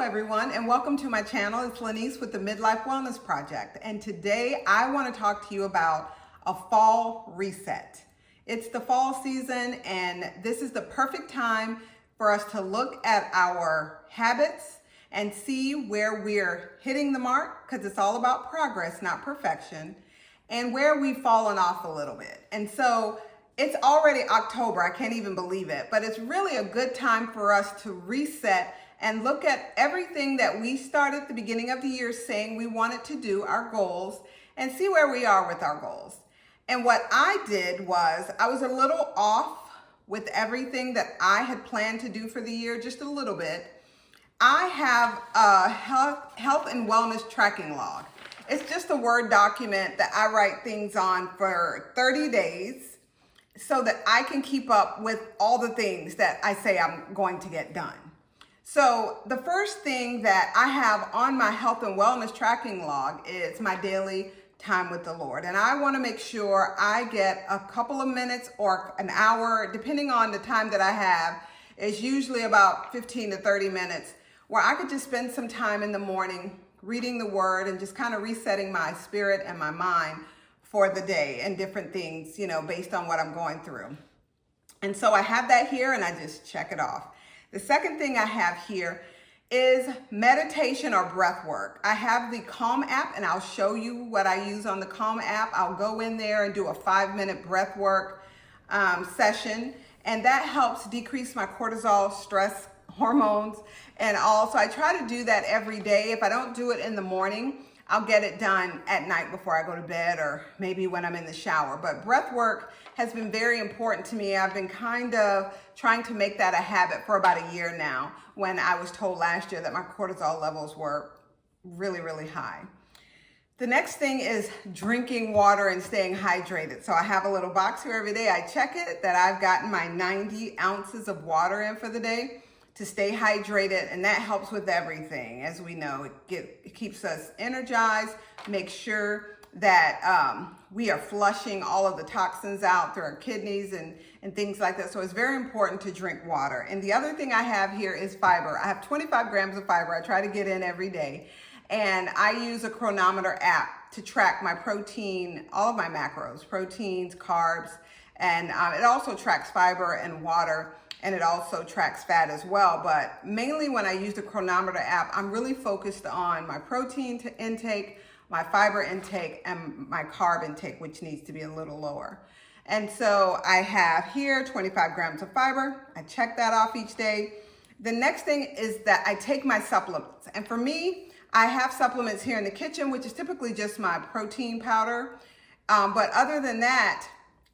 everyone, and welcome to my channel. It's Lanice with the Midlife Wellness Project, and today I want to talk to you about a fall reset. It's the fall season, and this is the perfect time for us to look at our habits and see where we're hitting the mark, because it's all about progress, not perfection, and where we've fallen off a little bit. And so it's already October, I can't even believe it, but it's really a good time for us to reset and look at everything that we started at the beginning of the year saying we wanted to do, our goals, and see where we are with our goals. And what I did was I was a little off with everything that I had planned to do for the year, just a little bit. I have a health and wellness tracking log. It's just a Word document that I write things on for 30 days so that I can keep up with all the things that I say I'm going to get done. So the first thing that I have on my health and wellness tracking log is my daily time with the Lord. And I want to make sure I get a couple of minutes or an hour, depending on the time that I have. It's usually about 15 to 30 minutes where I could just spend some time in the morning reading the Word and just kind of resetting my spirit and my mind for the day and different things, based on what I'm going through. And so I have that here and I just check it off. The second thing I have here is meditation or breath work. I have the Calm app, and I'll show you what I use on the Calm app. I'll go in there and do a 5-minute breath work session, and that helps decrease my cortisol, stress hormones, and also I try to do that every day. If I don't do it in the morning, I'll get it done at night before I go to bed, or maybe when I'm in the shower. But breath work has been very important to me. I've been kind of trying to make that a habit for about a year now, when I was told last year that my cortisol levels were really, really high. The next thing is drinking water and staying hydrated. So I have a little box here every day. I check it that I've gotten my 90 ounces of water in for the day to stay hydrated, and that helps with everything. As we know, it keeps us energized, makes sure that we are flushing all of the toxins out through our kidneys and things like that. So it's very important to drink water. And the other thing I have here is fiber. I have 25 grams of fiber I try to get in every day. And I use a chronometer app to track my protein, all of my macros, proteins, carbs, and it also tracks fiber and water, and it also tracks fat as well. But mainly when I use the chronometer app, I'm really focused on my protein intake, my fiber intake, and my carb intake, which needs to be a little lower. And so I have here 25 grams of fiber. I check that off each day. The next thing is that I take my supplements. And for me, I have supplements here in the kitchen, which is typically just my protein powder. But other than that,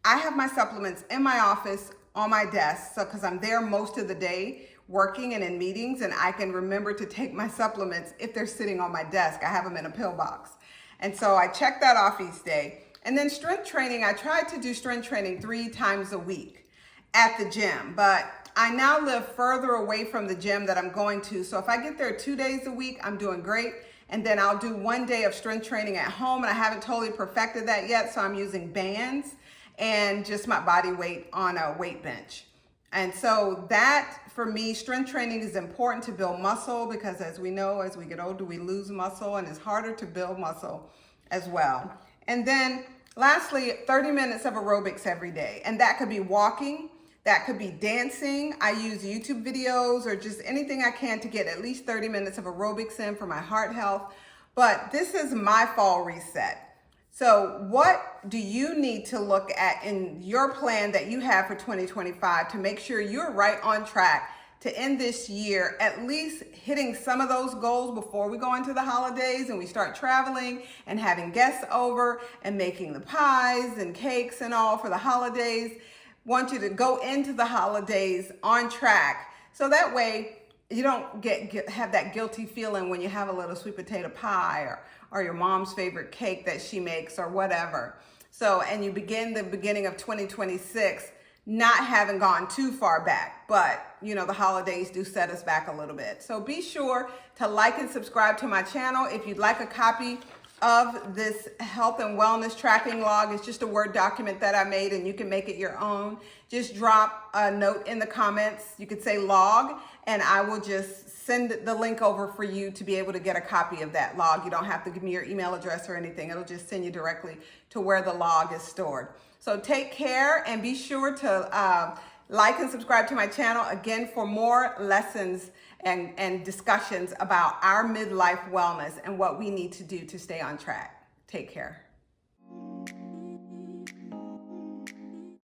I have my supplements in my office on my desk, so because I'm there most of the day working and in meetings, and I can remember to take my supplements if they're sitting on my desk. I have them in a pill box. And so I check that off each day. And then strength training, I try to do strength training 3 times a week at the gym, but I now live further away from the gym that I'm going to. So if I get there 2 days a week, I'm doing great. And then I'll do 1 day of strength training at home, and I haven't totally perfected that yet. So I'm using bands and just my body weight on a weight bench. And so that, for me, strength training is important to build muscle, because as we know, as we get older, we lose muscle, and it's harder to build muscle as well. And then lastly, 30 minutes of aerobics every day. And that could be walking, that could be dancing. I use YouTube videos or just anything I can to get at least 30 minutes of aerobics in for my heart health. But this is my fall reset. So what do you need to look at in your plan that you have for 2025 to make sure you're right on track to end this year at least hitting some of those goals before we go into the holidays and we start traveling and having guests over and making the pies and cakes and all for the holidays? Want you to go into the holidays on track, so that way you don't have that guilty feeling when you have a little sweet potato pie or your mom's favorite cake that she makes or whatever. So, and you begin the beginning of 2026 not having gone too far back, but the holidays do set us back a little bit. So be sure to like and subscribe to my channel. If you'd like a copy of this health and wellness tracking log, it's just a Word document that I made, and you can make it your own. Just drop a note in the comments. You could say log, and I will just send the link over for you to be able to get a copy of that log. You don't have to give me your email address or anything. It'll just send you directly to where the log is stored. So take care and be sure to like and subscribe to my channel again for more lessons and discussions about our midlife wellness and what we need to do to stay on track. Take care.